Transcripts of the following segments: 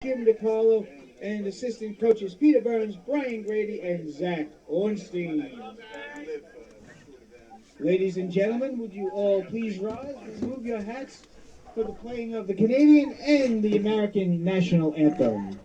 Jim DiCarlo, and assistant coaches Peter Burns, Brian Grady, and Zach Ornstein. Ladies and gentlemen, would you all please rise and remove your hats for the playing of the Canadian and the American national anthem.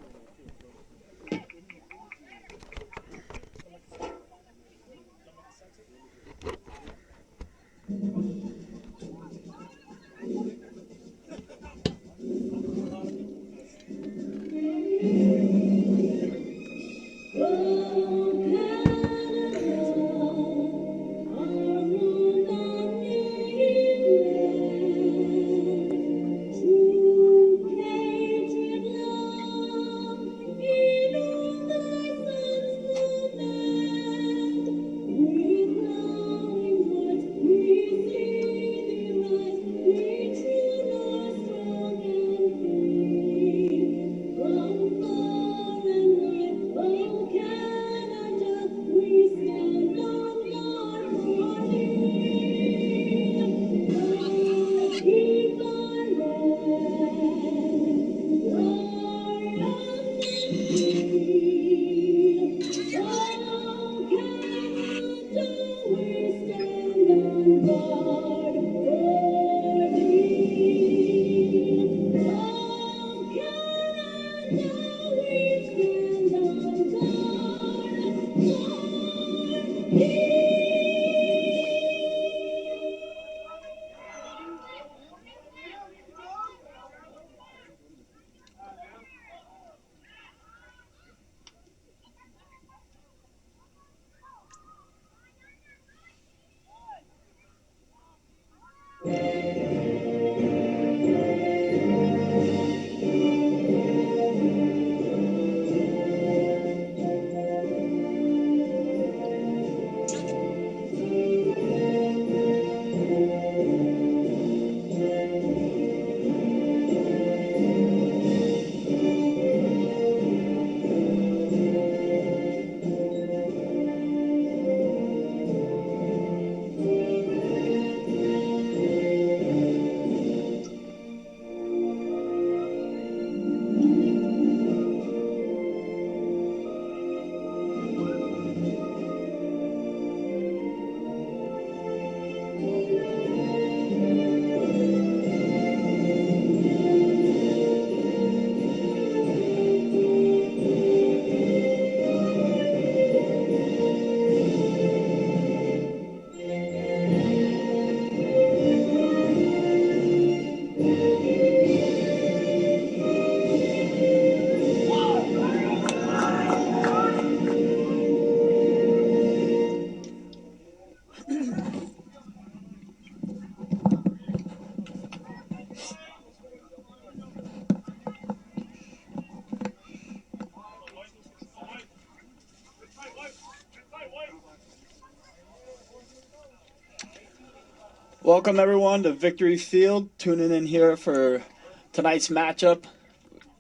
Welcome everyone to Victory Field. Tuning in here for tonight's matchup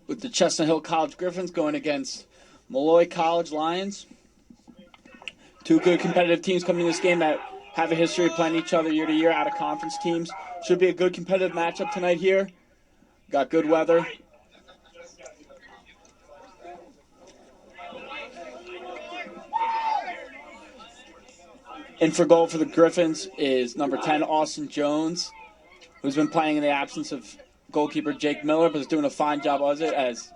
with the Chestnut Hill College Griffins going against Molloy College Lions. Two good competitive teams coming in this game that have a history of playing each other year to year, out of conference teams. Should be a good competitive matchup tonight here. Got good weather. In for goal for the Griffins is number 10, Austin Jones, who's been playing in the absence of goalkeeper Jake Miller, but is doing a fine job of it, as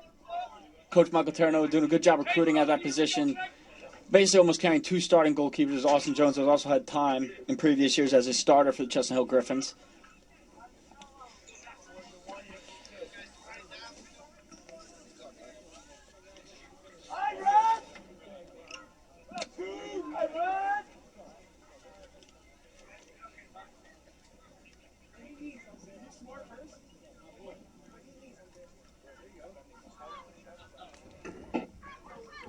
Coach Michael Terrano doing a good job recruiting at that position. Basically almost carrying two starting goalkeepers. Austin Jones has also had time in previous years as a starter for the Chestnut Hill Griffins.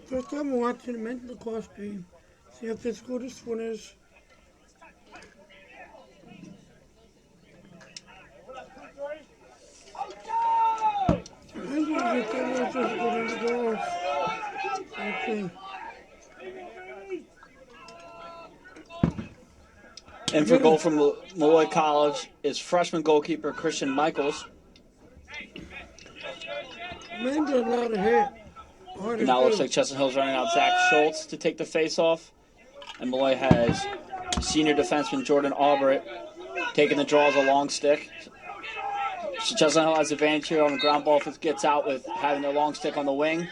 First time I'm watching a men's lacrosse game. See how physical this one is. In for goal from Molloy College is freshman goalkeeper Christian Michaels. Men do a lot of hit. Hard And to now it looks do. like Chestnut Hill's running out Zach Schultz to take the face-off. And Malloy has senior defenseman Jordan Albert taking the draw as a long stick. So Chestnut Hill has advantage here on the ground ball if it gets out with having their long stick on the wing.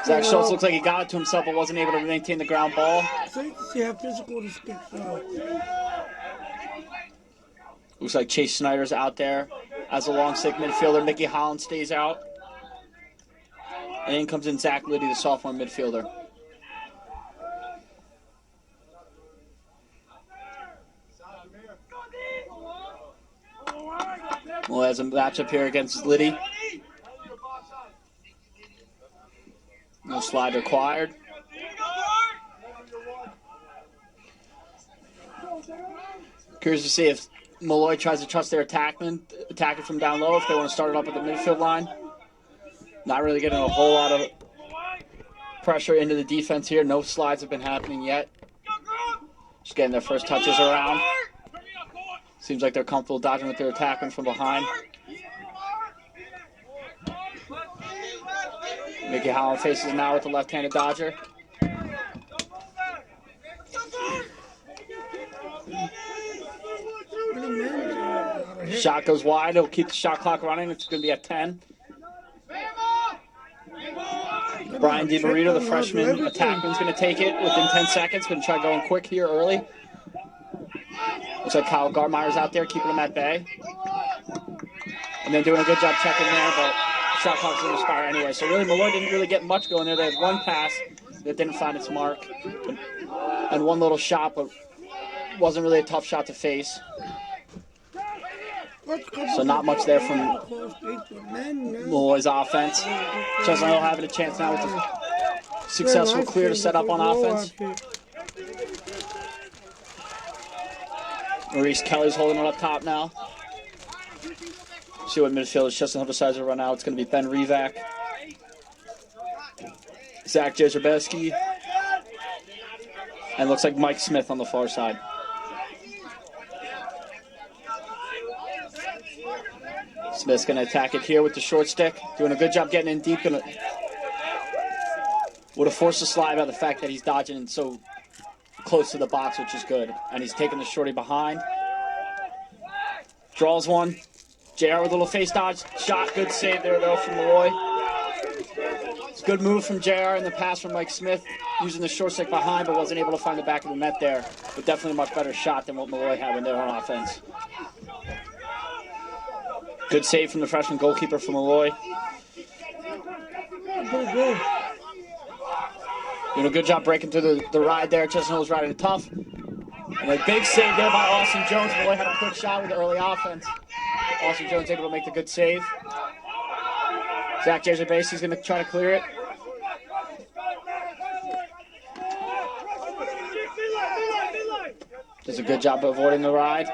Zach Schultz looks like he got it to himself but wasn't able to maintain the ground ball. Safe to see how physical the sticks are. Looks like Chase Snyder's out there as a long stick midfielder. Mickey Holland stays out. And in comes in Zach Liddy, the sophomore midfielder. Well, has a matchup here against Liddy. No slide required. Curious to see if Malloy tries to trust their attackman, attack it from down low if they want to start it up at the midfield line. Not really getting a whole lot of pressure into the defense here. No slides have been happening yet. Just getting their first touches around. Seems like they're comfortable dodging with their attackman from behind. Mickey Holland faces now with the left-handed dodger. Shot goes wide. It'll keep the shot clock running. It's going to be at 10. Brian DiMarito, the freshman attackman's going to take it within 10 seconds. Going to try going quick here early. Looks like Kyle Gartmeyer's out there keeping him at bay. And then doing a good job checking there, but shot clock's going to expire anyway. So really, Malloy didn't really get much going there. They had one pass that didn't find its mark. And one little shot, but wasn't really a tough shot to face. So not much there from Malloy's offense. Chestnut Hill having a chance now with a successful clear to set up on offense. Maurice Kelly's holding it up top now. See what midfield Chestnut Hill decides to run out. It's going to be Ben Revak, Zach Jezerbowski, and looks like Mike Smith on the far side. Smith's going to attack it here with the short stick. Doing a good job getting in deep. Would have forced a slide by the fact that he's dodging so close to the box, which is good. And he's taking the shorty behind. Draws one. JR with a little face dodge. Shot. Good save there, though, from Malloy. It's a good move from JR and the pass from Mike Smith. Using the short stick behind, but wasn't able to find the back of the net there. But definitely a much better shot than what Malloy had when they were on offense. Good save from the freshman goalkeeper from Malloy. Doing a good job breaking through the ride there. Chestnut Hill's riding it tough. And a big save there by Austin Jones. Malloy had a quick shot with the early offense. Austin Jones able to make the good save. Zach Jezerbowski's going to try to clear it. Does a good job of avoiding the ride.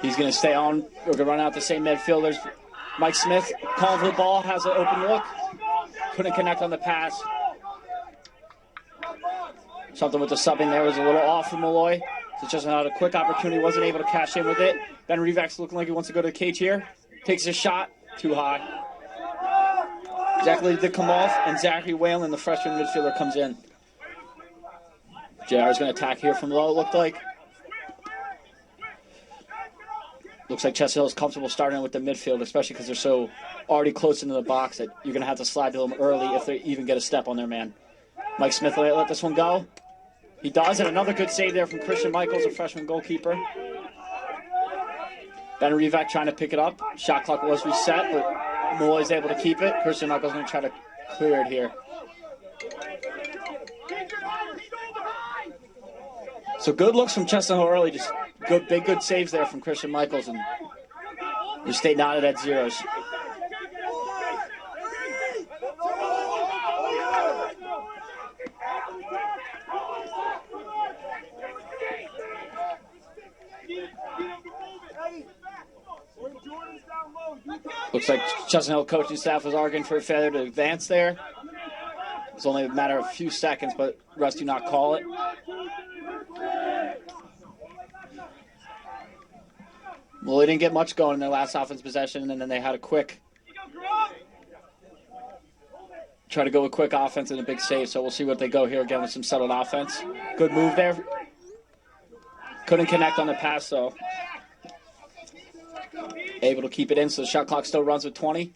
He's going to stay on. We're going to run out the same midfielders. Mike Smith calling for the ball, has an open look. Couldn't connect on the pass. Something with the subbing there was a little off from Malloy. So just had a quick opportunity, wasn't able to cash in with it. Ben Revak's looking like he wants to go to the cage here. Takes a shot, too high. Zachary did come off, and Zachary Whalen, the freshman midfielder, comes in. JR is going to attack here from low, it looked like. Looks like Chestnut Hill is comfortable starting with the midfield, especially because they're so already close into the box that you're going to have to slide to them early if they even get a step on their man. Mike Smith will let this one go. He does, and another good save there from Christian Michaels, a freshman goalkeeper. Ben Revak trying to pick it up. Shot clock was reset, but Malloy's able to keep it. Christian Michaels going to try to clear it here. So good looks from Chestnut Hill early. Just good saves there from Christian Michaels, and we stayed knotted at zeros. Looks like Chestnut Hill coaching staff was arguing for a failure to advance there. It's only a matter of a few seconds, but refs do not call it. Malloy didn't get much going in their last offense possession, and then they had a quick try to go with quick offense and a big save. So we'll see what they go here again with some settled offense. Good move there. Couldn't connect on the pass, though. Able to keep it in, so the shot clock still runs with 20.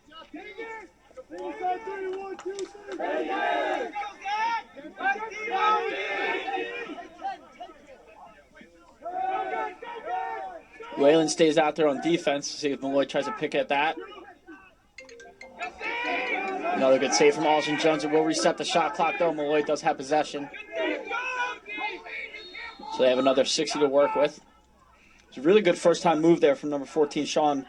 Whalen stays out there on defense to see if Malloy tries to pick at that. Another good save from Austin Jones. It will reset the shot clock, though. Malloy does have possession. So they have another 60 to work with. It's a really good first-time move there from number 14, Sean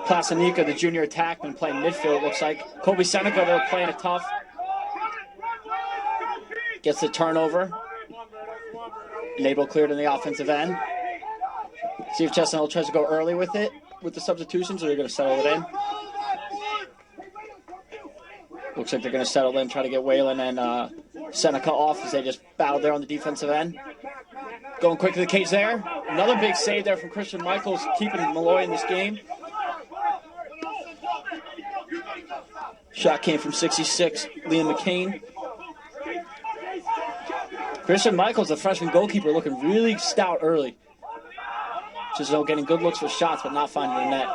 Plasanica, the junior attackman, playing midfield, it looks like. Colby Seneca, they're playing it tough. Gets the turnover. Nabel cleared in the offensive end. See if Chestnut Hill tries to go early with it, with the substitutions, or they're going to settle it in. Looks like they're going to settle in, try to get Whalen and Seneca off as they just battle there on the defensive end. Going quick to the cage there. Another big save there from Christian Michaels, keeping Malloy in this game. Shot came from 66, Liam McCain. Christian Michaels, the freshman goalkeeper, looking really stout early. Just getting good looks for shots, but not finding the net.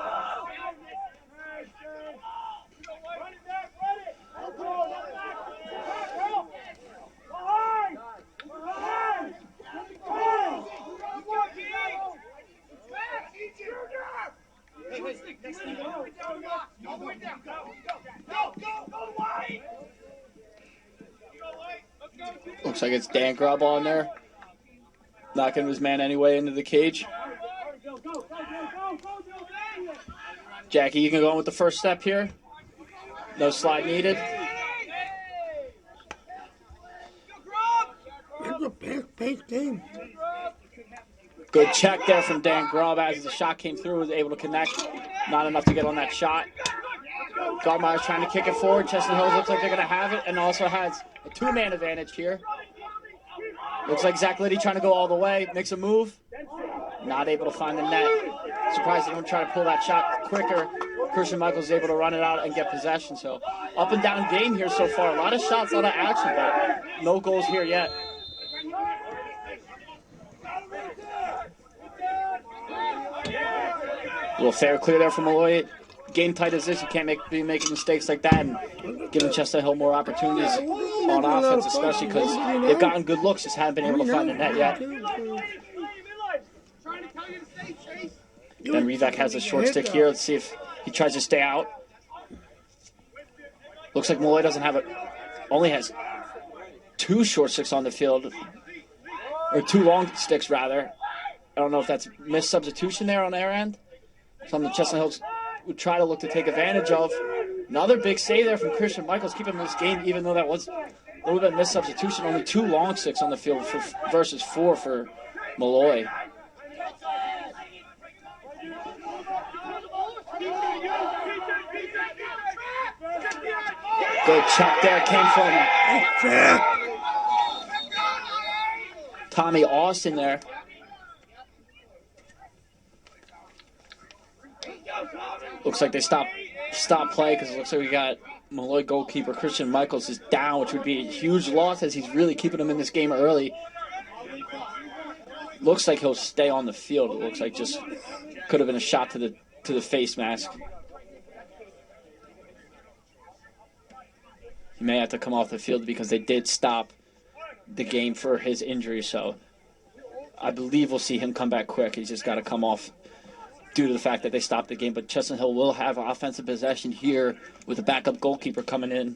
Looks like it's Dan Grubb on there. Knocking his man anyway into the cage. Jackie, you can go on with the first step here. No slide needed. It's a fast-paced game. Good check there from Dan Grubb as the shot came through, was able to connect. Not enough to get on that shot. Gardmeyer's trying to kick it forward. Chestnut Hills looks like they're going to have it and also has a two-man advantage here. Looks like Zach Liddy trying to go all the way. Makes a move. Not able to find the net. Surprised they don't try to pull that shot quicker. Christian Michaels is able to run it out and get possession. So up and down game here so far. A lot of shots, a lot of action, but no goals here yet. A little fair clear there from Malloy. Game tight as this, you can't be making mistakes like that and giving Chestnut Hill more opportunities on offense, especially because they've gotten good looks, just haven't been able to find the net yet. Ben Rivak has a short stick here. Let's see if he tries to stay out. Looks like Malloy doesn't have it. Only has two short sticks on the field, or two long sticks rather. I don't know if that's missed substitution there on their end. Something Chestnut Hills would try to look to take advantage of. Another big save there from Christian Michaels, keeping him in this game, even though that was a little bit missed substitution. Only two long sticks on the field versus four for Malloy. Good check there, came from Tommy Austin there. Looks like they stopped play because it looks like we got Malloy goalkeeper Christian Michaels is down, which would be a huge loss as he's really keeping him in this game early. Looks like he'll stay on the field. It looks like just could have been a shot to the face mask. He may have to come off the field because they did stop the game for his injury, so I believe we'll see him come back quick. He's just got to come off due to the fact that they stopped the game. But Chestnut Hill will have offensive possession here with the backup goalkeeper coming in.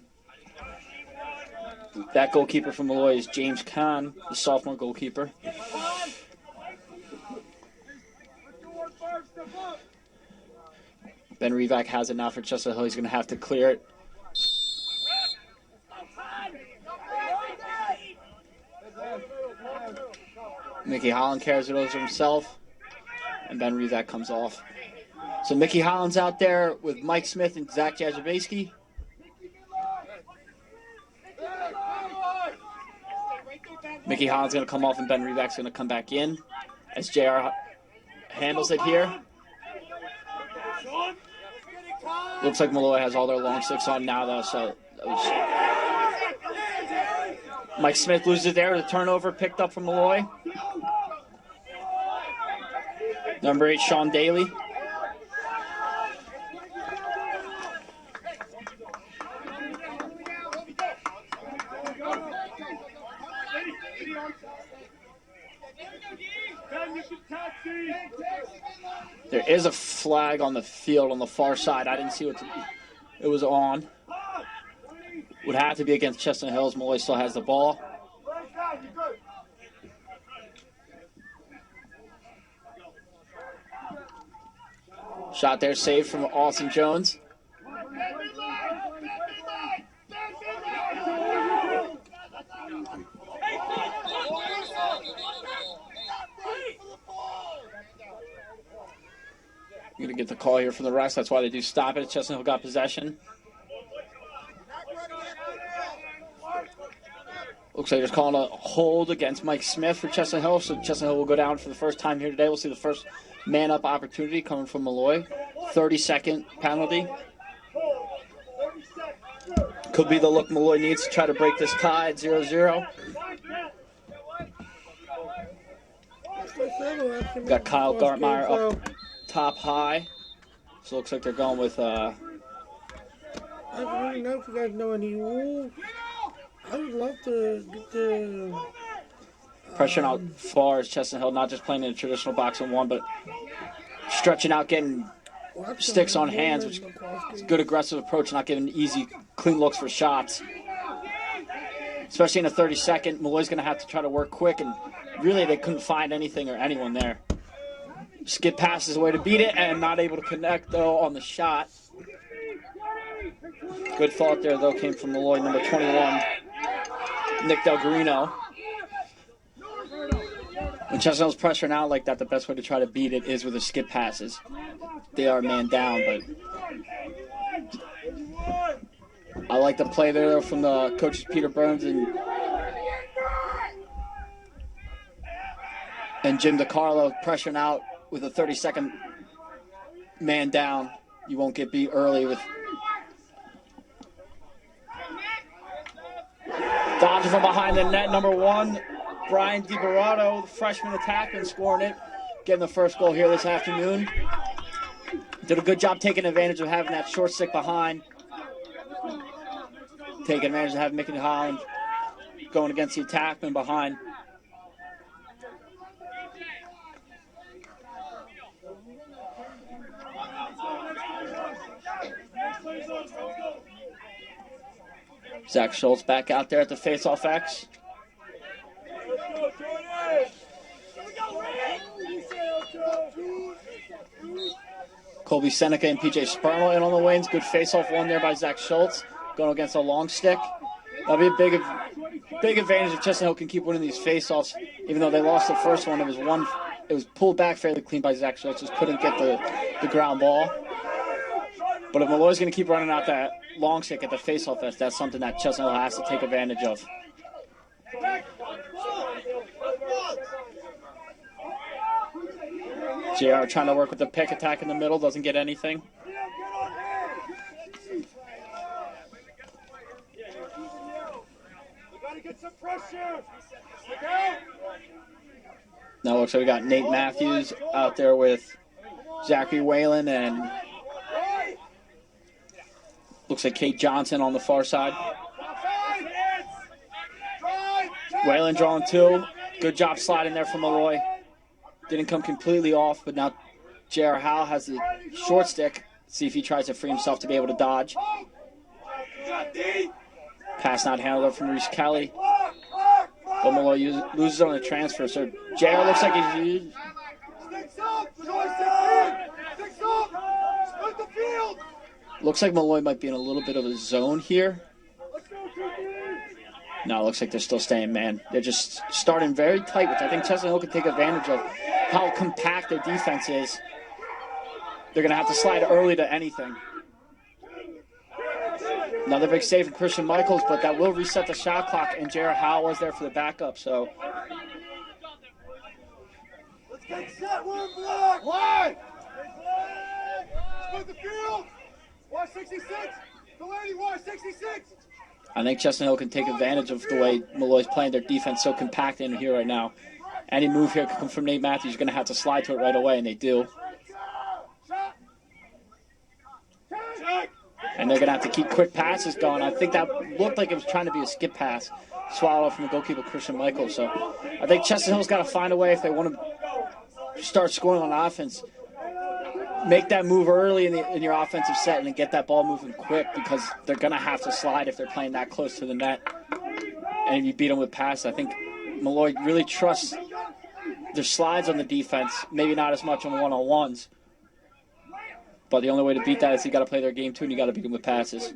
That goalkeeper from Malloy is James Kahn, the sophomore goalkeeper. Ben Rivak has it now for Chestnut Hill. He's going to have to clear it. Mickey Holland carries it over himself, and Ben Rivak comes off. So Mickey Holland's out there with Mike Smith and Zach Jajabeski. Mickey Holland's going to come off, and Ben Rivak's going to come back in as JR handles it here. Looks like Malloy has all their long sticks on now, though, so that was... Mike Smith loses there. The turnover picked up from Malloy. Number 8, Sean Daly. There is a flag on the field on the far side. I didn't see what it was on. Would have to be against Chestnut Hills. Malloy still has the ball. Shot there, saved from Austin Jones. You're going to get the call here from the rest. That's why they do stop it. Chestnut Hill got possession. Looks like they're calling a hold against Mike Smith for Chestnut Hill. So Chestnut Hill will go down for the first time here today. We'll see the first man-up opportunity coming from Malloy. 30-second penalty. Could be the look Malloy needs to try to break this tie at 0-0. Got Kyle Gartmeyer up top high. So it looks like they're going with... I don't know if you guys know any rules. I would love to get the... Pressuring out far as Chestnut Hill, not just playing in a traditional box and one, but stretching out, getting sticks on hands, which is a good aggressive approach, not giving easy, clean looks for shots. Especially in a 30-second, Malloy's going to have to try to work quick, and really they couldn't find anything or anyone there. Skip passes away to beat it, and not able to connect, though, on the shot. Good thought there, though, came from Malloy, number 21, Nick Del Garino. When Chestnut Hill's pressuring out like that, the best way to try to beat it is with the skip passes. They are man down, but I like the play there from the coaches Peter Burns and Jim DiCarlo pressuring out with a 30-second man down. You won't get beat early with dodging from behind the net, number 1. Brian DiBarato, the freshman attackman, scoring it. Getting the first goal here this afternoon. Did a good job taking advantage of having that short stick behind. Taking advantage of having Mickey Holland going against the attackman behind. Zach Schultz back out there at the face-off X. Colby Seneca and PJ Spermel in on the wings. Good face-off one there by Zach Schultz. Going against a long stick. That'll be a big advantage if Chestnut Hill can keep winning these face-offs. Even though they lost the first one, it was pulled back fairly clean by Zach Schultz. Just couldn't get the ground ball. But if Malloy's going to keep running out that long stick at the face-off, that's something that Chestnut Hill has to take advantage of. JR trying to work with the pick attack in the middle, doesn't get anything. Now it looks like we got Nate Matthews out there with Zachary Whalen and looks like Kate Johnson on the far side. Whalen drawing 2. Good job sliding there from Malloy. Didn't come completely off, but now J.R. Howell has the short stick. See if he tries to free himself to be able to dodge. Pass not handled up from Reese Kelly. But Malloy loses on the transfer, so J.R. looks like he's... Looks like Malloy might be in a little bit of a zone here. No, it looks like they're still staying man. They're just starting very tight, which I think Chestnut Hill can take advantage of how compact their defense is. They're going to have to slide early to anything. Another big save from Christian Michaels, but that will reset the shot clock, and J.R. Howell was there for the backup, so. Let's get set, one block! One! I think Chestnut Hill can take advantage of the way Malloy's playing their defense so compact in here right now. Any move here could come from Nate Matthews. You're going to have to slide to it right away, and they do. And they're going to have to keep quick passes going. I think that looked like it was trying to be a skip pass, swallowed from the goalkeeper, Christian Michaels. So I think Chestnut Hill's got to find a way if they want to start scoring on offense. Make that move early in your offensive set and then get that ball moving quick, because they're going to have to slide if they're playing that close to the net. And if you beat them with pass, I think Malloy really trusts their slides on the defense, maybe not as much on one-on-ones. But the only way to beat that is you got to play their game too, and you got to beat them with passes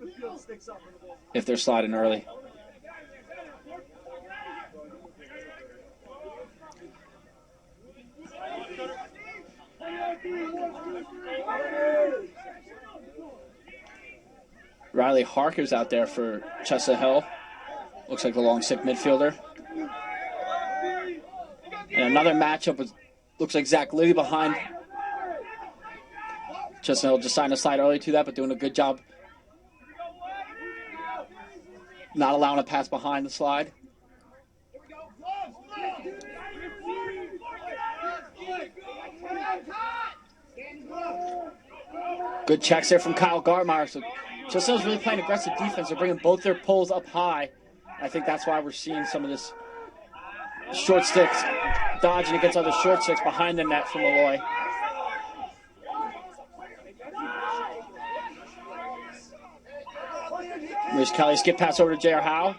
if they're sliding early. Riley Harker's out there for Chestnut Hill. Looks like the long stick midfielder. And another matchup with, looks like Zach Liddy behind. Chestnut Hill just signed a slide early to that, but doing a good job not allowing a pass behind the slide. Good checks there from Kyle Gartmeyer. So Chestnut Hill's really playing aggressive defense. They're bringing both their poles up high. I think that's why we're seeing some of this short sticks, dodging against other short sticks behind the net from Malloy. Here's Kelly, skip pass over to J.R. Howe.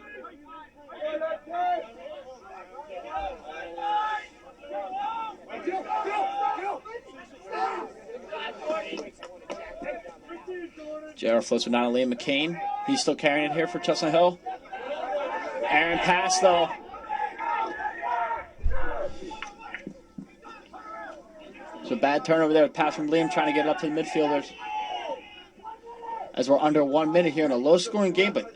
J.R. floats with Liam McCain. He's still carrying it here for Chestnut Hill. Aaron pass, though. So bad turnover there with pass from Liam, trying to get it up to the midfielders. As we're under 1 minute here in a low-scoring game, but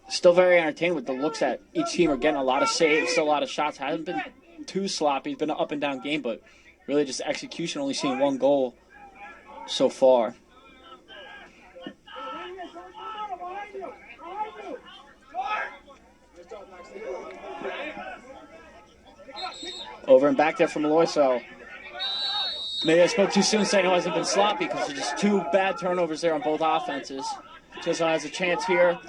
still very entertaining with the looks that each team are getting. A lot of saves, still a lot of shots. Hasn't been too sloppy. It's been an up-and-down game, but really just execution, only seeing one goal so far. Over and back there from Malloy, so maybe I spoke too soon saying it hasn't been sloppy, because there's just two bad turnovers there on both offenses. Chestnut has a chance here.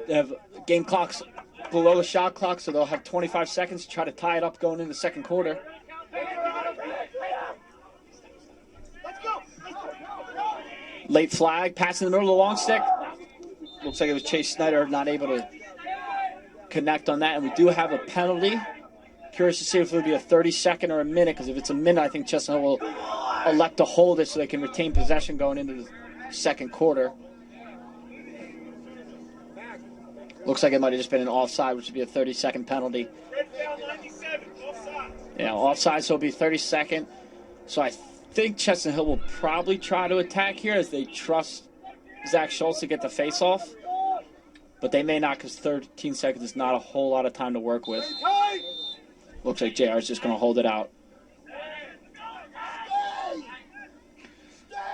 They have game clocks below the shot clock, so they'll have 25 seconds to try to tie it up going into the second quarter. Late flag, pass in the middle of the long stick. Looks like it was Chase Snyder not able to connect on that, and we do have a penalty. Curious to see if it would be a 30-second or a minute, because if it's a minute, I think Chestnut will elect to hold it so they can retain possession going into the second quarter. Looks like it might have just been an offside, which would be a 30-second penalty. Yeah, offside, so it'll be 30-second. So I think Chestnut Hill will probably try to attack here as they trust Zach Schultz to get the face-off. But they may not, because 13 seconds is not a whole lot of time to work with. Looks like JR is just going to hold it out.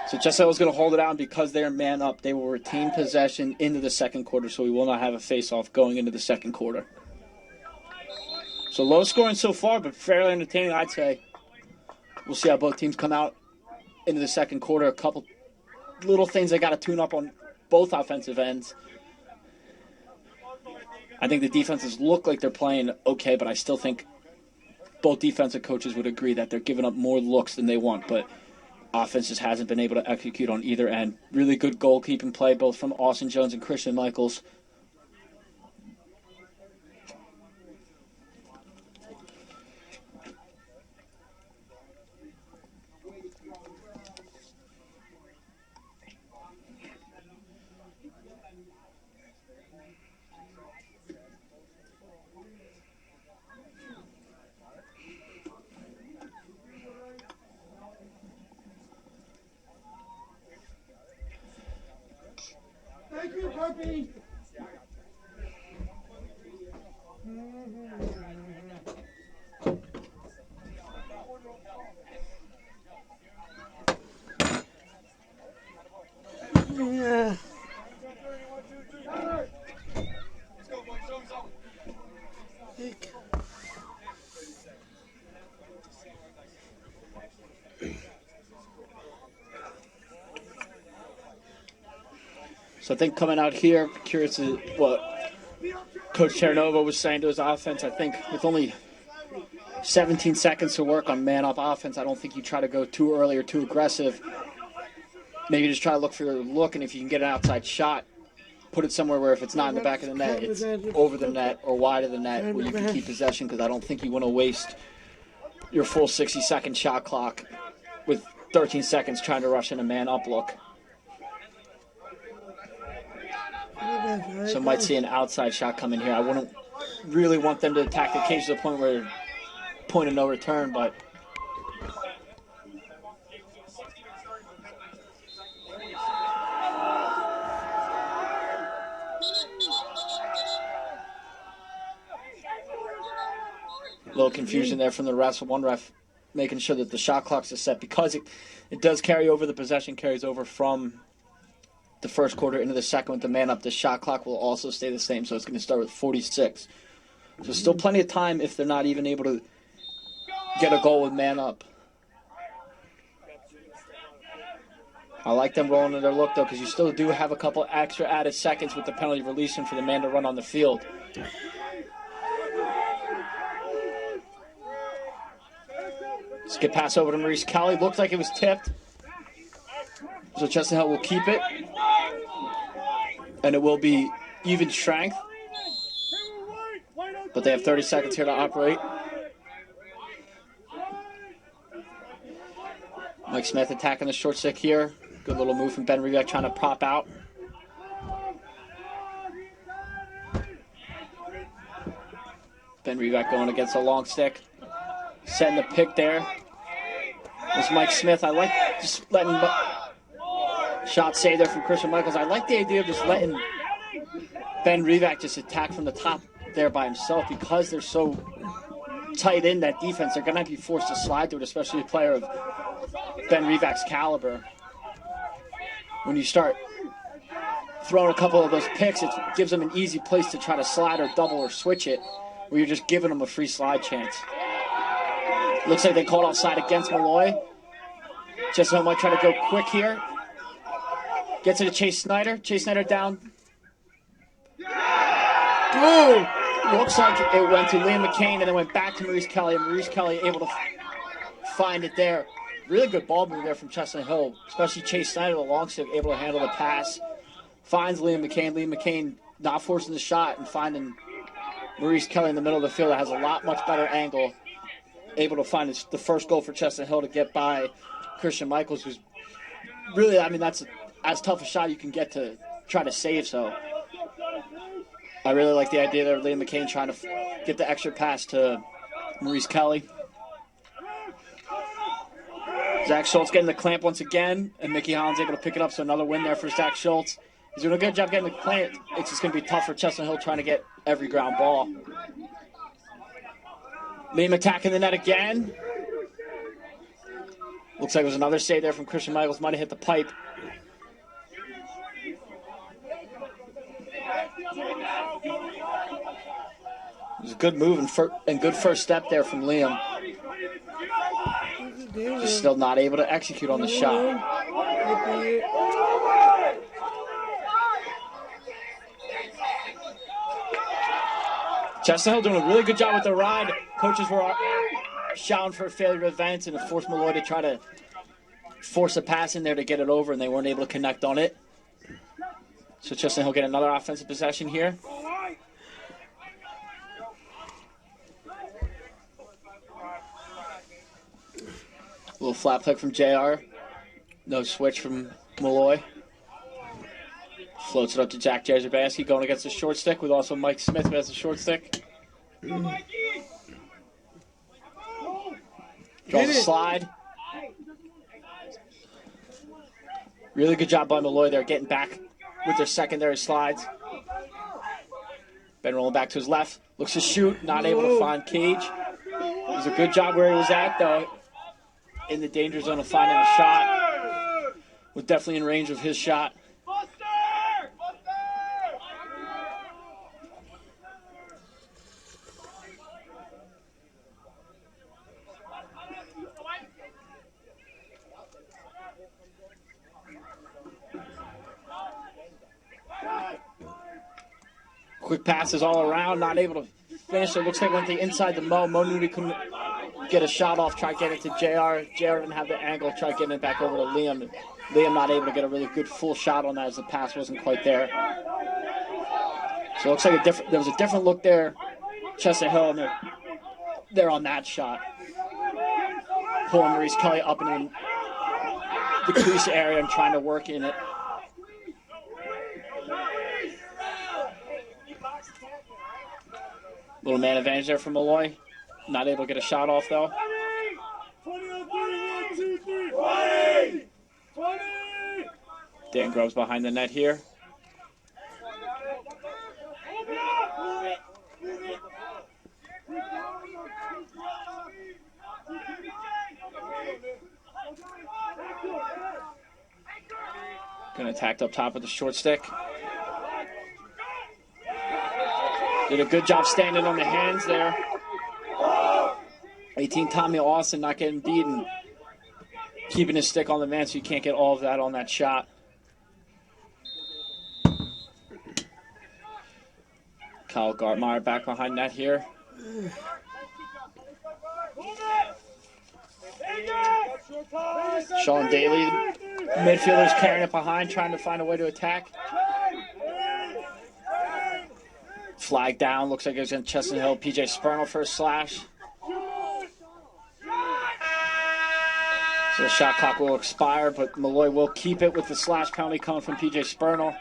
So Chestnut Hill is going to hold it out, and because they're man up, they will retain possession into the second quarter, so we will not have a face-off going into the second quarter. So low scoring so far, but fairly entertaining, I'd say. We'll see how both teams come out into the second quarter. A couple little things they got to tune up on both offensive ends. I think the defenses look like they're playing okay, but I still think both defensive coaches would agree that they're giving up more looks than they want, but offense just hasn't been able to execute on either end. Really good goalkeeping play, both from Austin Jones and Christian Michaels. Thank you, puppy. So I think coming out here, curious to what Coach Terranova was saying to his offense. I think with only 17 seconds to work on man-up offense, I don't think you try to go too early or too aggressive. Maybe just try to look for your look, and if you can get an outside shot, put it somewhere where if it's not in the back of the net, it's over the net or wide of the net where you can keep possession, because I don't think you want to waste your full 60-second shot clock with 13 seconds trying to rush in a man-up look. So might see an outside shot come in here. I wouldn't really want them to attack the cage to the point where point of no return, but a little confusion there from the refs. One ref making sure that the shot clocks are set because it does carry over. The possession carries over from the first quarter into the second with the man up. The shot clock will also stay the same, so it's going to start with 46. So still plenty of time if they're not even able to get a goal with man up. I like them rolling in their look, though, because you still do have a couple extra added seconds with the penalty releasing for the man to run on the field. Let's get pass over to Maurice Kelly. Looks like it was tipped. So Chestnut Hill will keep it. And it will be even strength. But they have 30 seconds here to operate. Mike Smith attacking the short stick here. Good little move from Ben Rivak trying to prop out. Ben Rivak going against a long stick. Setting the pick there. It's Mike Smith. I like just letting shot save there from Christian Michaels. I like the idea of just letting Ben Rivak just attack from the top there by himself because they're so tight in that defense. They're going to be forced to slide through it, especially a player of Ben Rivak's caliber. When you start throwing a couple of those picks, it gives them an easy place to try to slide or double or switch it, where you're just giving them a free slide chance. Looks like they called offside against Malloy. Chestnut might try to go quick here. Gets it to Chase Snyder. Chase Snyder down. Oh! Looks like it went to Liam McCain and then went back to Maurice Kelly. And Maurice Kelly able to find it there. Really good ball move there from Chestnut Hill, especially Chase Snyder, the long stick, able to handle the pass. Finds Liam McCain. Liam McCain not forcing the shot and finding Maurice Kelly in the middle of the field that has a lot much better angle. Able to find the first goal for Chestnut Hill to get by Christian Michaels, who's really, I mean, that's as tough a shot you can get to try to save. So I really like the idea there of Liam McCain trying to get the extra pass to Maurice Kelly. Zach Schultz getting the clamp once again, and Mickey Holland's able to pick it up, so another win there for Zach Schultz. He's doing a good job getting the clamp. It's just going to be tough for Chestnut Hill trying to get every ground ball. Liam attacking the net again. Looks like it was another save there from Christian Michaels. Might have hit the pipe. It was a good move and good first step there from Liam. Just still not able to execute on the shot. Chestnut Hill doing a really good job with the ride. Coaches were shouting for a failure of events and it forced Malloy to try to force a pass in there to get it over, and they weren't able to connect on it. So Chestnut Hill get another offensive possession here. A little flat flick from JR. No switch from Malloy. Floats it up to Jack Jezerbaski going against the short stick with also Mike Smith who has the short stick. Draws a slide. Really good job by Malloy there getting back with their secondary slides. Ben rolling back to his left. Looks to shoot. Not able to find Cage. It was a good job where he was at, though. In the danger zone of finding a shot. Was definitely in range of his shot. Quick passes all around, not able to finish. It looks like went the inside to Mo. Mo Nudie couldn't get a shot off, try getting it to JR. JR didn't have the angle, tried getting it back over to Liam. Liam not able to get a really good full shot on that as the pass wasn't quite there. So it looks like there was a different look there. Chestnut Hill, and they're on that shot. Pulling Maurice Kelly up in the crease area and trying to work in it. Little man advantage there for Malloy. Not able to get a shot off, though. 20! Dan Groves behind the net here. Gonna attack up top with the short stick. Did a good job standing on the hands there. 18 Tommy Austin not getting beat and keeping his stick on the man so you can't get all of that on that shot. Kyle Gartmeyer back behind net here. Sean Daly, midfielders carrying it behind, trying to find a way to attack. Flag down, looks like it was in Chestnut Hill. PJ Spurnell for a slash. So the shot clock will expire, but Malloy will keep it with the slash penalty coming from PJ Spurnell.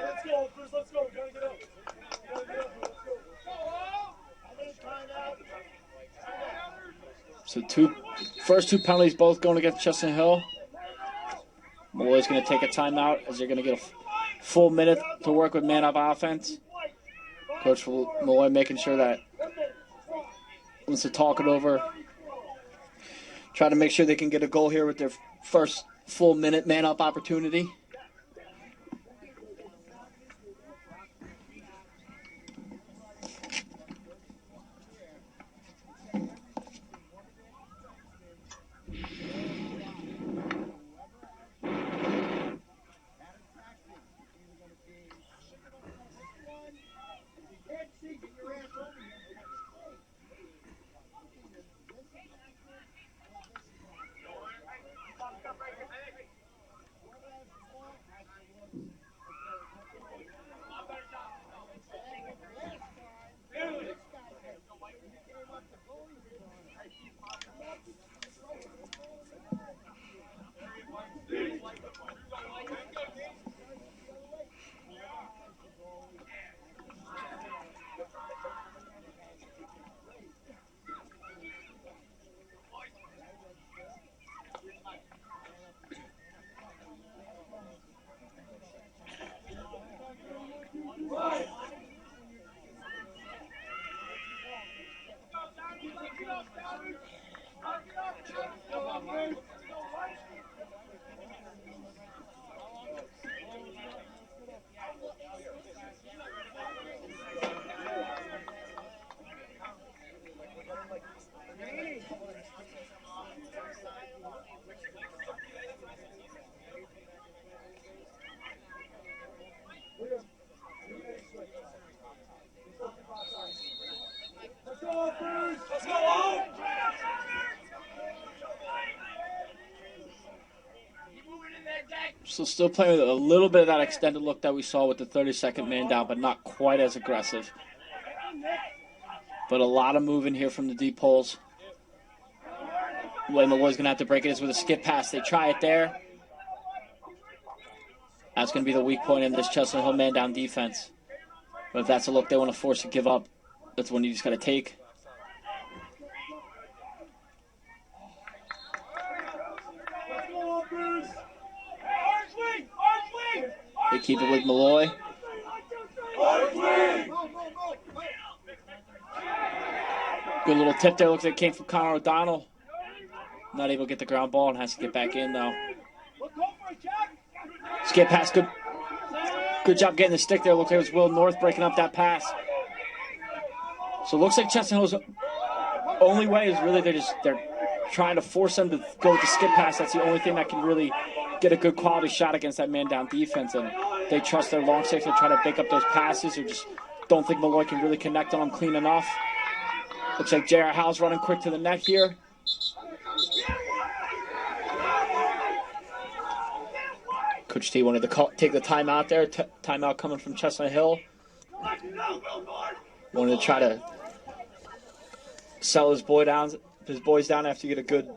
Let's go. So first two penalties both going against Chestnut Hill. Malloy's going to take a timeout as they're going to get a full minute to work with man-up offense. Coach Malloy making sure that wants to talk it over. Try to make sure they can get a goal here with their first full minute man-up opportunity. So still playing with a little bit of that extended look that we saw with the 32nd man down, but not quite as aggressive. But a lot of moving here from the deep holes. The way Malloy's going to have to break it is with a skip pass. They try it there. That's going to be the weak point in this Chestnut Hill man down defense. But if that's a look they want to force to give up, that's one you just got to take. They keep it with Malloy. Good little tip there. Looks like it came from Connor O'Donnell. Not able to get the ground ball and has to get back in, though. Skip pass. Good job getting the stick there. Looks like it was Will North breaking up that pass. So it looks like Chestnut Hill's only way is really they're trying to force them to go with the skip pass. That's the only thing that can really get a good quality shot against that man-down defense, and they trust their long six to try to pick up those passes, or just don't think Malloy can really connect on them clean enough. Looks like J.R. Howe's running quick to the net here. Coach T wanted to take the timeout there. Timeout coming from Chestnut Hill. Wanted to try to sell his boys down after you get a good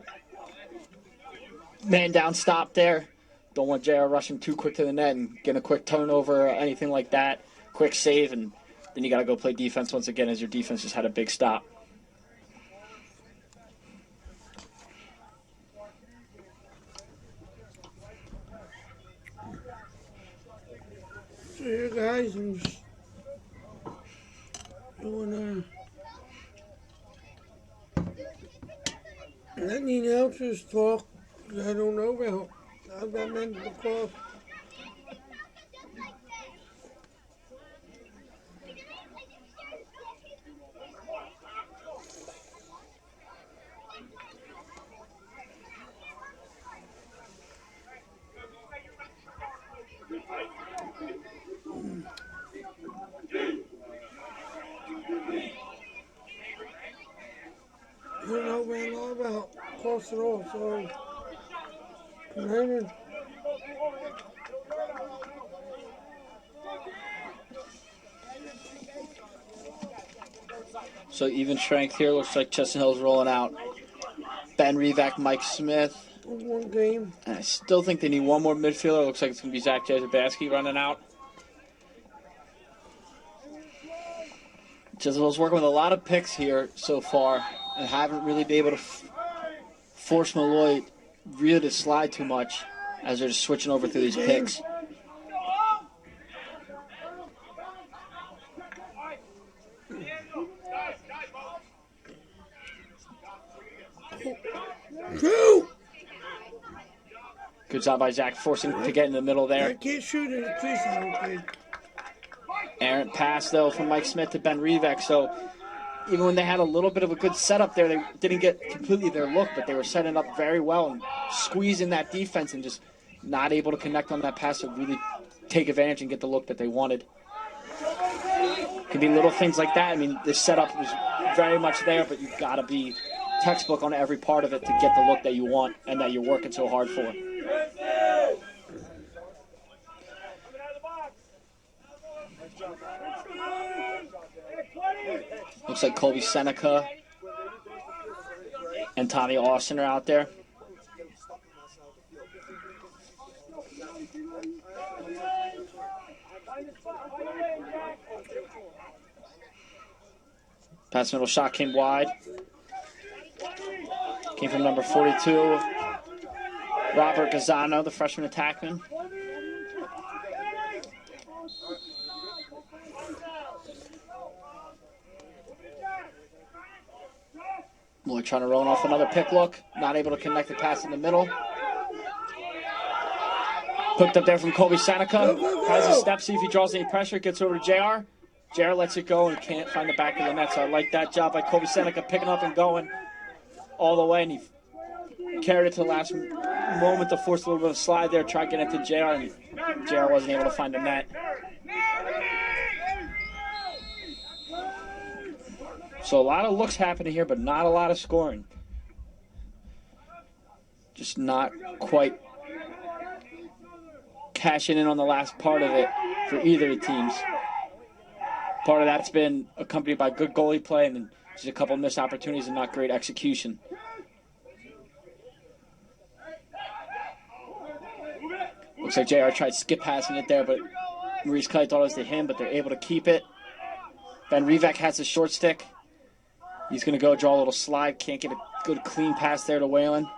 man-down stop there. Don't want JR rushing too quick to the net and getting a quick turnover or anything like that. Quick save, and then you got to go play defense once again as your defense just had a big stop. So here, guys, I'm just doing letting the announcers talk, because I don't know about. I've got mental lacrosse. I don't know very lot about lacrosse at all, so come in. So even strength here. Looks like Chestnut Hill's rolling out Ben Revac, Mike Smith. One game. And I still think they need one more midfielder. Looks like it's going to be Zach Jazobaski running out. Chestnut Hill's working with a lot of picks here so far and haven't really been able to force Malloy really to slide too much as they're just switching over through these picks. Good job by Zach forcing to get in the middle there. I can't shoot in the crease, I don't think. Errant pass, though, from Mike Smith to Ben Revac. So even when they had a little bit of a good setup there, they didn't get completely their look, but they were setting up very well and squeezing that defense and just not able to connect on that pass to really take advantage and get the look that they wanted. Could be little things like that. I mean, the setup was very much there, but you've got to be textbook on every part of it to get the look that you want and that you're working so hard for. Looks like Colby Seneca and Tommy Austin are out there. Pass middle shot came wide. Came from number 42, Robert Gazzano, the freshman attackman. Lloyd trying to run off another pick look. Not able to connect the pass in the middle. Hooked up there from Colby Seneca. Has a step, see if he draws any pressure. Gets over to JR. JR lets it go and can't find the back of the net. So I like that job by Colby Seneca picking up and going all the way. And he carried it to the last moment to force a little bit of slide there. Tried getting it to JR, and JR wasn't able to find the net. So a lot of looks happening here, but not a lot of scoring. Just not quite cashing in on the last part of it for either of the teams. Part of that's been accompanied by good goalie play and then just a couple of missed opportunities and not great execution. Looks like JR tried skip passing it there, but Maurice Kelly thought it was to him, but they're able to keep it. Ben Revac has a short stick. He's going to go draw a little slide. Can't get a good clean pass there to Whalen.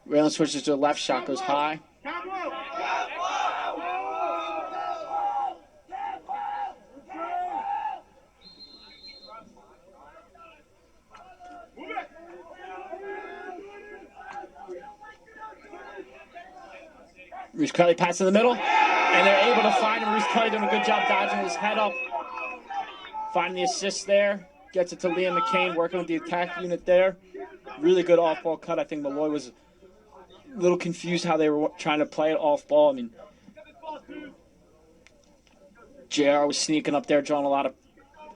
Whalen switches to the left. Shot goes high. Maurice Kelly passes in the middle, and they're able to find him. Maurice Kelly doing a good job dodging his head up. Finding the assist there. Gets it to Liam McCain, working with the attack unit there. Really good off-ball cut. I think Malloy was a little confused how they were trying to play it off ball. I mean, JR was sneaking up there, drawing a lot of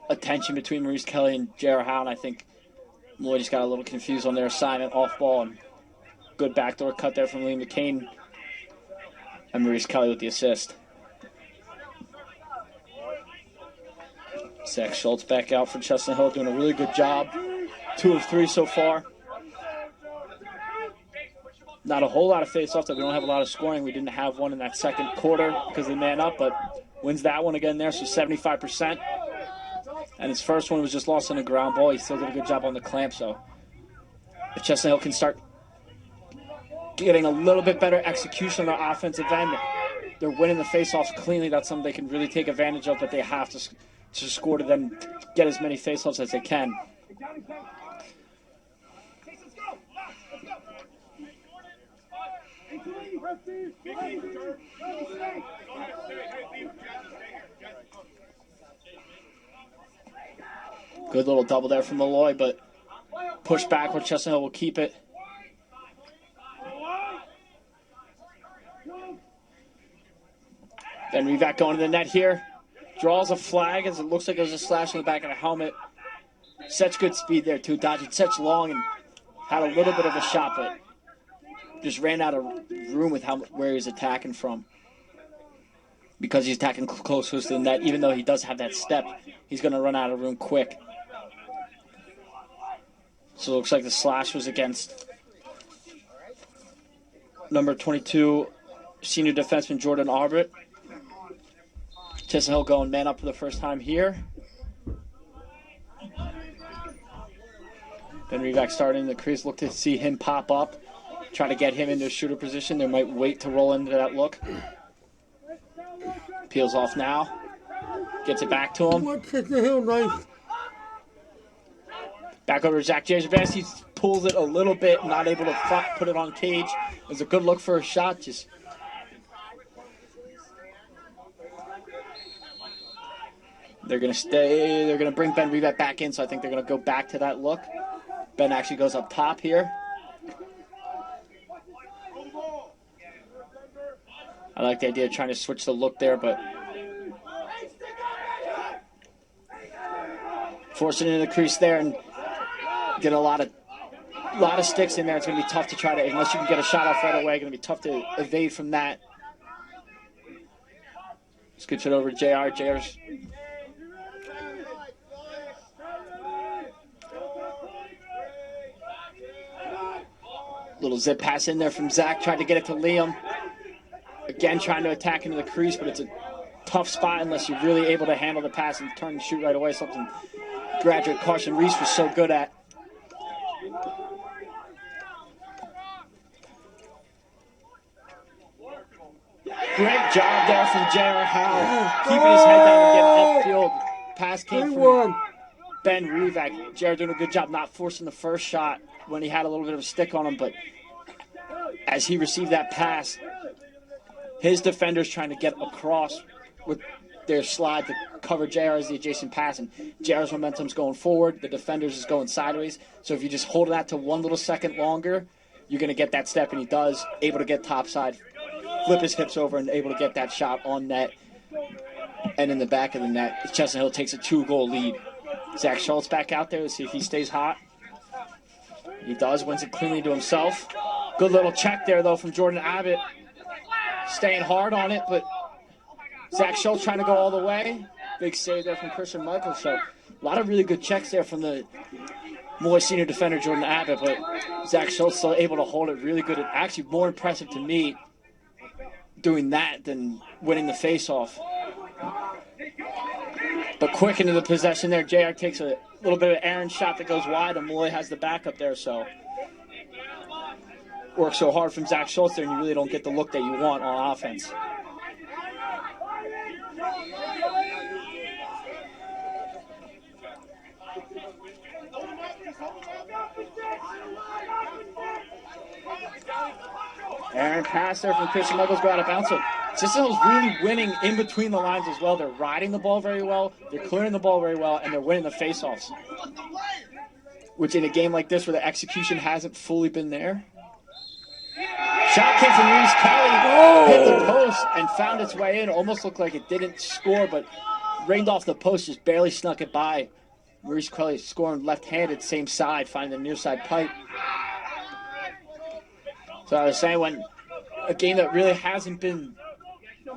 attention between Maurice Kelly and JR Howe, and I think Malloy just got a little confused on their assignment off ball. And good backdoor cut there from Lee McCain, and Maurice Kelly with the assist. Zach Schultz back out for Chestnut Hill, doing a really good job. 2 of 3 so far. Not a whole lot of face-offs. We don't have a lot of scoring. We didn't have one in that second quarter because of the man up, but wins that one again there, so 75%. And his first one was just lost on a ground ball. He still did a good job on the clamp, so if Chestnut Hill can start getting a little bit better execution on the offensive end, they're winning the face-offs cleanly. That's something they can really take advantage of, but they have to score to then get as many face-offs as they can. Good little double there from Malloy, but push back where Chestnut Hill will keep it. Then Revac going to the net here. Draws a flag as it looks like there's a slash on the back of the helmet. Such good speed there, too. Dodging such long and had a little bit of a shot, but just ran out of room with where he was attacking from. Because he's attacking closer to the net, even though he does have that step, he's going to run out of room quick. So it looks like the slash was against number 22, senior defenseman Jordan Arbert. Chestnut Hill going man up for the first time here. Then Revac starting in the crease. Look to see him pop up. Try to get him into a shooter position. They might wait to roll into that look. Peels off now. Gets it back to him. Chestnut Hill, nice. Back over to Zach Jezebas. He pulls it a little bit. Not able to put it on cage. It was a good look for a shot. Just they're going to stay. They're going to bring Ben Revac back in, so I think they're going to go back to that look. Ben actually goes up top here. I like the idea of trying to switch the look there, but forcing it in the crease there and get a lot of sticks in there. It's going to be tough to try to, unless you can get a shot off right away, going to be tough to evade from that. Scooch it over to JR. JR's little zip pass in there from Zach. Tried to get it to Liam. Again, trying to attack into the crease, but it's a tough spot unless you're really able to handle the pass and turn and shoot right away, something graduate Carson Reese was so good at. Great job there from J.R. Howe, keeping his head down and getting upfield. Pass came from Ben Revac. J.R. doing a good job not forcing the first shot when he had a little bit of a stick on him, but as he received that pass, his defenders trying to get across with their slide to cover JR as the adjacent pass, and JR's momentum's going forward, the defenders is going sideways. So if you just hold that to 1 little second longer, you're going to get that step, and he does, able to get topside, flip his hips over, and able to get that shot on net and in the back of the net. Chestnut Hill takes a 2-goal lead. Zach Schultz back out there to see if he stays hot. He does, wins it cleanly to himself. Good little check there, though, from Jordan Abbott. Staying hard on it, but Zach Schultz trying to go all the way. Big save there from Christian Michaels. So a lot of really good checks there from the Malloy senior defender, Jordan Abbott, but Zach Schultz still able to hold it really good. Actually more impressive to me doing that than winning the face-off. But quick into the possession there. JR takes a little bit of an errant shot that goes wide, and Malloy has the backup there, so works so hard from Zach Schultz there, and you really don't get the look that you want on offense. Aaron pass there from Christian Michaels, go out of bounds. So Cicillo's really winning in between the lines as well. They're riding the ball very well, they're clearing the ball very well, and they're winning the faceoffs. Which in a game like this where the execution hasn't fully been there, Shot came from Reese Kelly, hit the post and found its way in. Almost looked like it didn't score, but rained off the post, just barely snuck it by. Reese Kelly scoring left-handed, same side, finding the near side pipe. So I was saying, when a game that really hasn't been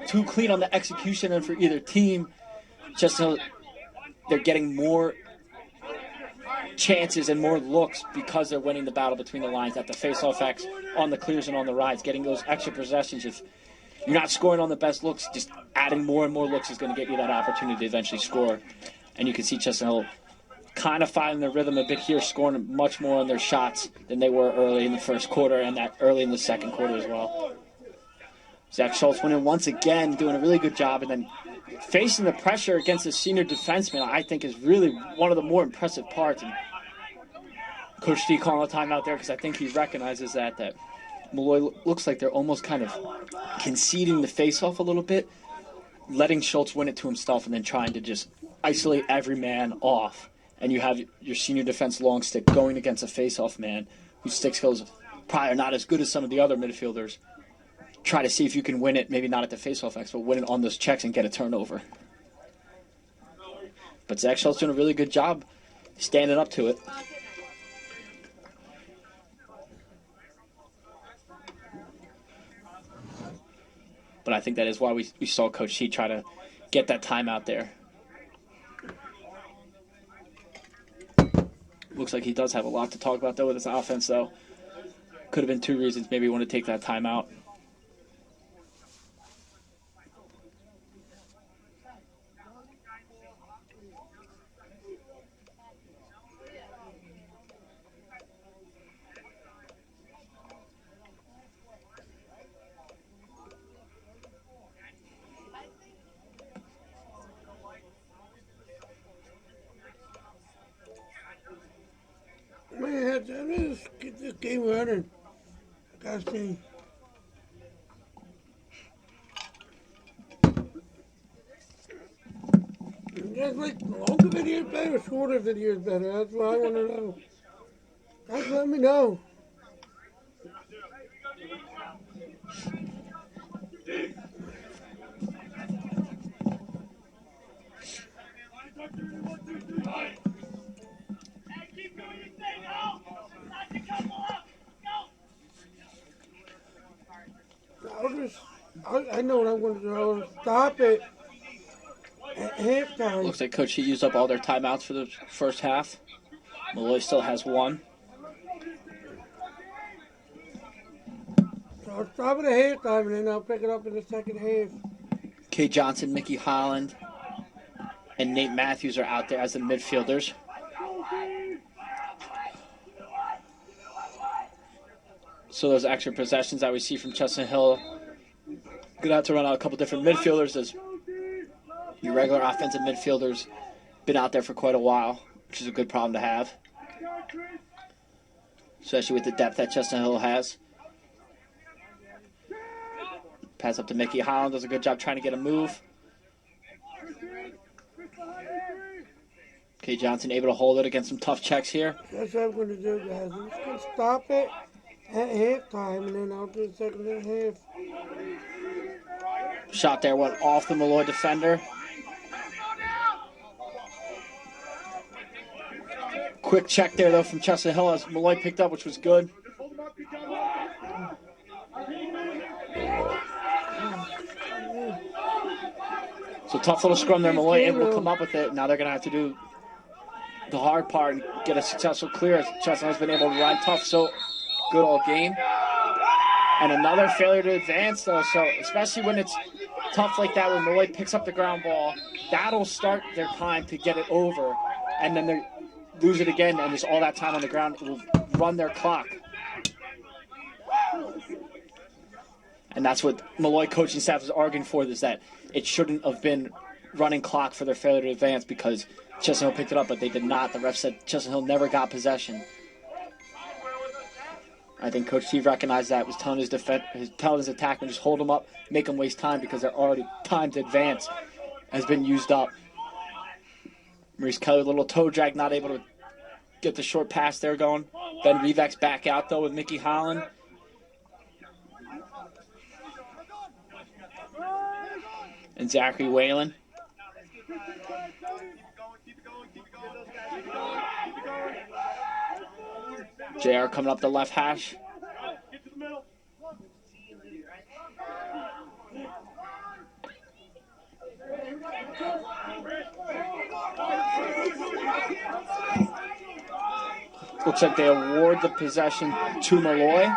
too clean on the execution and for either team, just they're getting more chances and more looks because they're winning the battle between the lines at the face-off X, on the clears and on the rides, getting those extra possessions. If you're not scoring on the best looks, just adding more and more looks is going to get you that opportunity to eventually score. And you can see Chestnut Hill kind of finding their rhythm a bit here, scoring much more on their shots than they were early in the first quarter and that early in the second quarter as well. Zach Schultz winning once again, doing a really good job, and then facing the pressure against the senior defenseman, I think, is really one of the more impressive parts. And Coach D calling a timeout there because I think he recognizes that Malloy looks like they're almost kind of conceding the face-off a little bit, letting Schultz win it to himself and then trying to just isolate every man off. And you have your senior defense long stick going against a face-off man whose stick skills probably are not as good as some of the other midfielders. Try to see if you can win it, maybe not at the face-off X, but win it on those checks and get a turnover. But Zach Schultz doing a really good job standing up to it. But I think that is why we saw Coach T try to get that timeout there. Looks like he does have a lot to talk about, though, with his offense, though. Could have been two reasons maybe he wanted to take that timeout. Man, let's get this game running. Gotta see. Just like longer videos better or shorter videos better? That's what I want to know. Guys, let me know. I know what I'm going to do. I'll stop it at halftime. Looks like Coach T used up all their timeouts for the first half. Malloy still has one. So I'll stop it at halftime and then I'll pick it up in the second half. Kay Johnson, Mickey Holland, and Nate Matthews are out there as the midfielders. So those extra possessions that we see from Chestnut Hill, gonna have to run out a couple different midfielders, as your regular offensive midfielders been out there for quite a while, which is a good problem to have, especially with the depth that Chestnut Hill has. Pass up to Mickey Holland, does a good job trying to get a move. Kay Johnson able to hold it against some tough checks here. That's what I'm going to do, guys. I'm just going to stop it at halftime and then I'll do the second half. Shot there went off the Malloy defender. Quick check there, though, from Chestnut Hill as Malloy picked up, which was good. So tough little scrum there. Malloy able to come up with it. Now they're going to have to do the hard part and get a successful clear. Chestnut has been able to ride tough so good all game. And another failure to advance, though. So especially when it's tough like that, when Malloy picks up the ground ball, that'll start their time to get it over. And then they lose it again, and just all that time on the ground will run their clock. And that's what Malloy coaching staff is arguing for, is that it shouldn't have been running clock for their failure to advance because Chestnut Hill picked it up, but they did not. The ref said Chestnut Hill never got possession. I think Coach T recognized that, was telling his attackman, just hold them up, make them waste time because they're already time to advance has been used up. Maurice Kelly, a little toe drag, not able to get the short pass there going. Ben Revacs back out, though, with Mickey Holland. and Zachary Whalen. JR coming up the left hash. Looks like they award the possession to Malloy.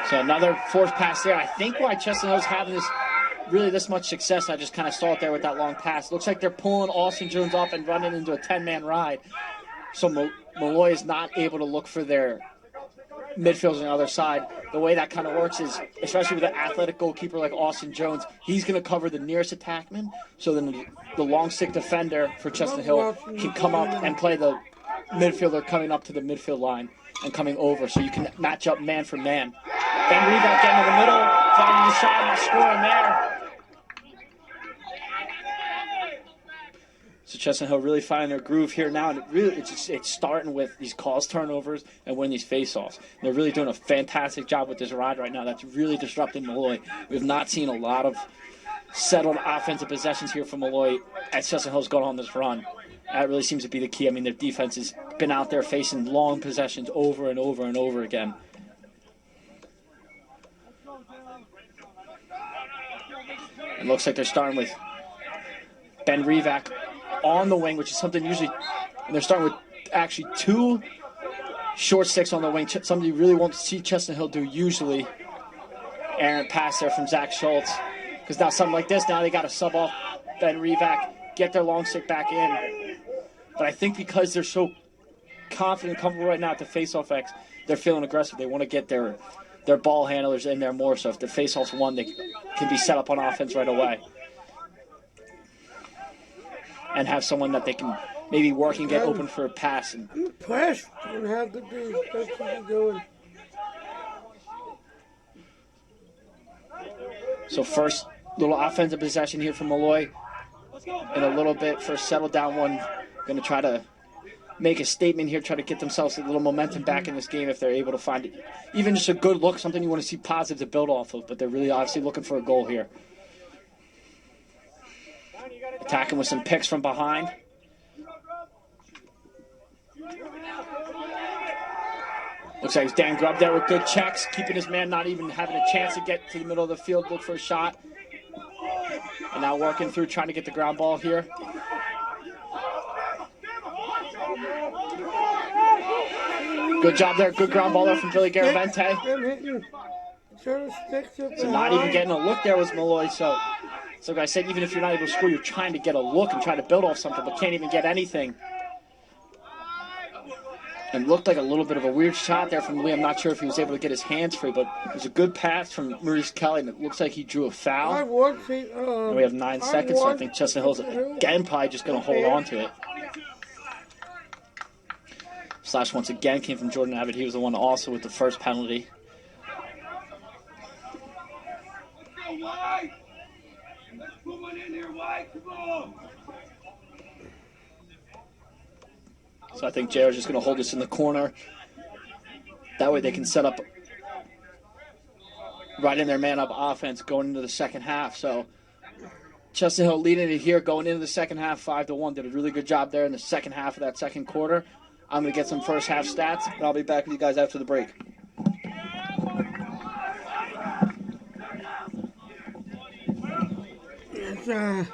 So another forced pass there. I think why Chestnut Hill's having this much success, I just kind of saw it there with that long pass. Looks like they're pulling Austin Jones off and running into a 10-man ride. So Malloy is not able to look for their midfielders on the other side. The way that kind of works is, especially with an athletic goalkeeper like Austin Jones, he's going to cover the nearest attackman. So then the long stick defender for Chestnut Hill can come up and play the midfielder coming up to the midfield line and coming over. So you can match up man for man. Then Reebok getting in the middle, finding the shot and scoring there. So Chestnut Hill really finding their groove here now, and it's starting with these calls turnovers and winning these face-offs. They're really doing a fantastic job with this ride right now. That's really disrupting Malloy. We have not seen a lot of settled offensive possessions here from Malloy as Chestnut Hill's gone on this run. That really seems to be the key. I mean, their defense has been out there facing long possessions over and over and over again. It looks like they're starting with Ben Revac on the wing, which is something usually, and they're starting with actually two short sticks on the wing, something you really won't see Chestnut Hill do usually. Errant pass there from Zach Schultz, because now something like this, now they got to sub off Ben Revac, get their long stick back in. But I think because they're so confident and comfortable right now at the face-off X, they're feeling aggressive. They want to get their ball handlers in there more, so if the face-off's won, they can be set up on offense right away. And have someone that they can maybe work and get open for a pass. Press don't have to be, especially going. So first little offensive possession here from Malloy. In a little bit, first settle down one. Going to try to make a statement here, try to get themselves a little momentum back in this game if they're able to find it. Even just a good look, something you want to see positive to build off of, but they're really obviously looking for a goal here. Attacking with some picks from behind. Looks like it's Dan Grubb there with good checks, keeping his man not even having a chance to get to the middle of the field, look for a shot. And now working through, trying to get the ground ball here. Good job there, good ground ball there from Billy Garavente. So not even getting a look there was Malloy, so like I said, even if you're not able to score, you're trying to get a look and try to build off something, but can't even get anything. And looked like a little bit of a weird shot there from Lee. I'm not sure if he was able to get his hands free, but it was a good pass from Maurice Kelly, and it looks like he drew a foul. And we have 9 seconds, so I think Chestnut Hill's again probably just going to hold on to it. Slash once again came from Jordan Abbott. He was the one also with the first penalty. So I think JR is just going to hold this in the corner. That way they can set up right in their man-up offense going into the second half. So Chestnut Hill leading it here going into the second half 5-1. Did a really good job there in the second half of that second quarter. I'm going to get some first half stats, and I'll be back with you guys after the break. I'm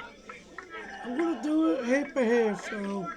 going to do it half by half, so